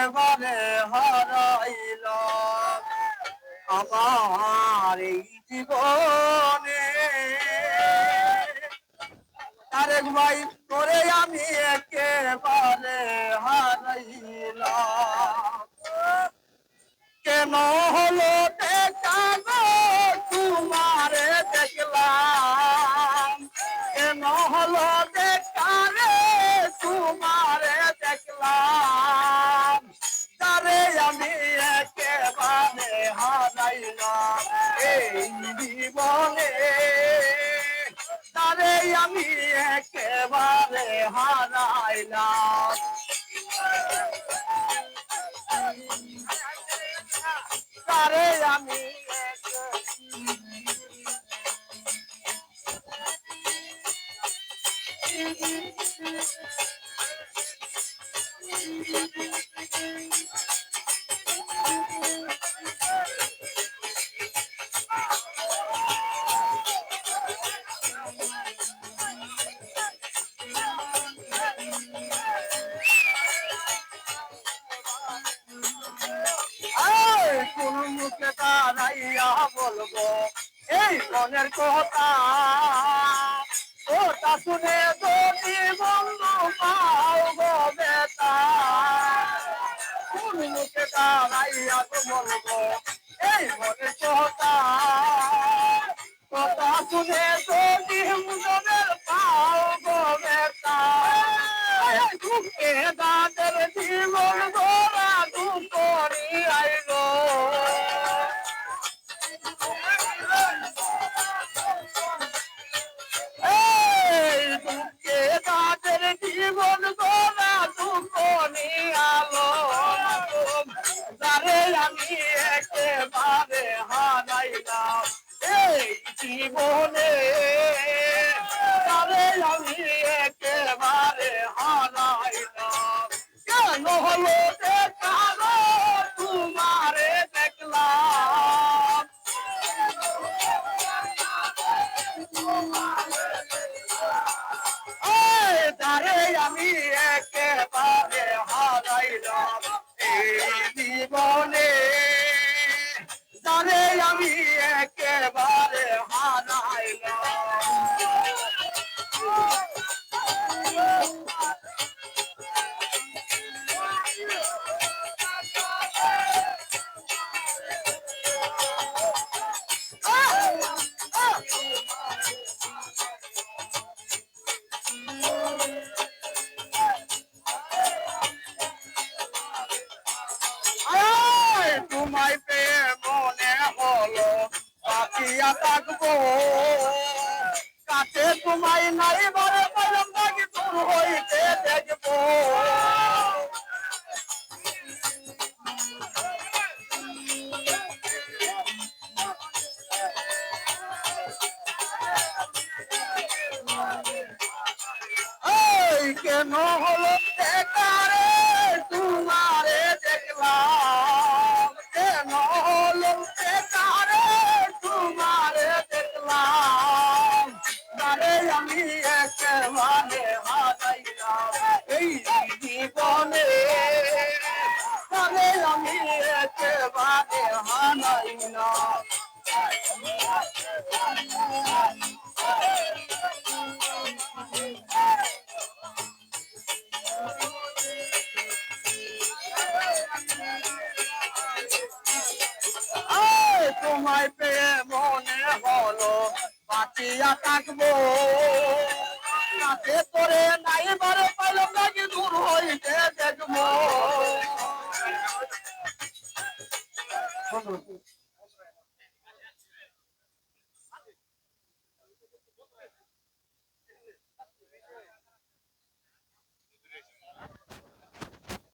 একেবারে হারাইলাম আমার এই জীবনে। আরেক ভাই করে আমি একেবারে হারাইলাম। কেন হলো দেখা গো তোমারে দেখলাম, কেন হলো দেখা রে তোমারে দেখলাম, তারে আমি একেবারে হারাইলাম এই জীবনে, তারে আমি একেবারে হারাইলাম। তারে আমি কোন মুখে দাঁড়াইয়া বলবো এই মনের কথা, ওটা শুনে যদি বন্ধু পাও গো বেতা। কোন মুখে দাঁড়াইয়া বলবো এই মনের কথা, কথা শুনে যদি মনের পাও গো বেতা। দুঃখে দাঁতের জীবন গোরা দুঃখরি আইলো, এই দুঃখে দাঁতের জীবন গোরা দুঃখরি আলো। তারে আমি একেবারে হারাইলাম এই জীবনে, তারে আমি একেবারে হারাইলাম। কেন হলো দেখা গো তোমারে দেখলাম, তারে আমি একেবারে হারাইলাম এই জীবনে, তারে আমি একেবারে হারাইলাম। তোমায় পেয়ে মনে হলো বাঁচিয়া থাকবো, কাছে তোমায় নাই বলে বললাম নাকি দূর হইতে দেখবো। এই কেন হলো দেখা রে তোমারে দেখলাম, কেন হলো দেখা রে তোমারে দেখলাম, তারে আমি একেবারে হারাইলাম এই জীবনে, তারে আমি একেবারে হারাইলাম। তোমায় পেয়ে মনে হলো বাঁচিয়া থাকবো, কাছে তোরে নাই